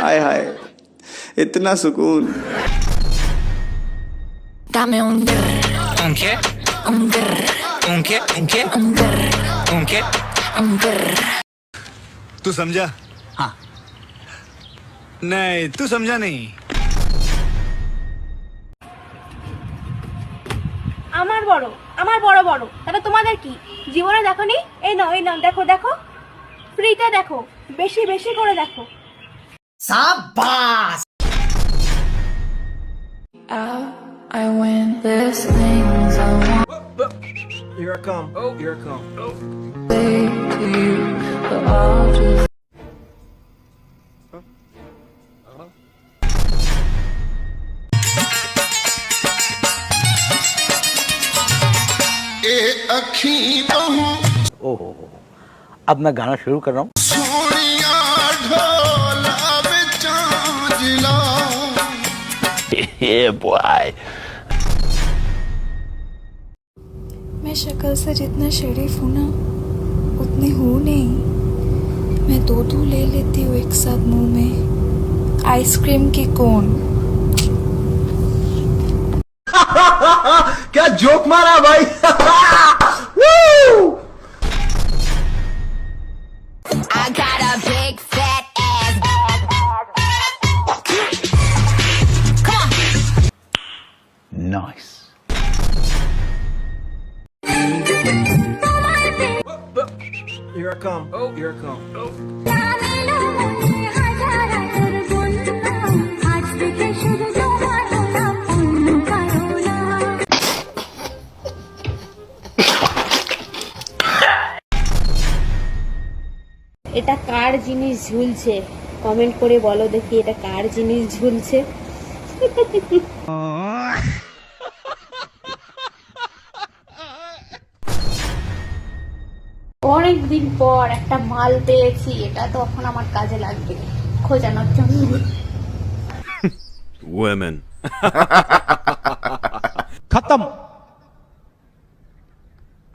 हाय हाय इतना सुकून। Dame un qué? Un qué? Un तू समझा? हाँ। नहीं तू समझा नहीं। আমার বড় বড় তাহলে তোমাদের কি জীবনে দেখোনি? এই নাও দেখো দেখো ফ্রিতে দেখো, বেশি বেশি করে দেখো। sabbas. I win this things I want. Here I come. Oh, here I come. Oh. Say to you, but I'll just. ओहो, अब मैं गाना शुरू कर रहा हूँ। मैं शक्ल से जितना शरीफ हूँ ना उतनी हूँ नहीं। मैं दो ले लेती हूँ एक साथ मुंह में, आइसक्रीम की कोन। क्या जोक मारा भाई। I got a big fat ass. Come on. Nice. Here I come. Oh, here I come. Oh. এটা কার জিনিস ঝুলছে? কমেন্ট করে বলো দেখি এটা কার জিনিস ঝুলছে। অনেকদিন পর একটা মাল পেয়েছি, এটা তখন আমার কাজে লাগবে খোঁজানোর জন্য। Women. खत्म।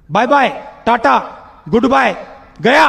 Bye bye tata goodbye गया।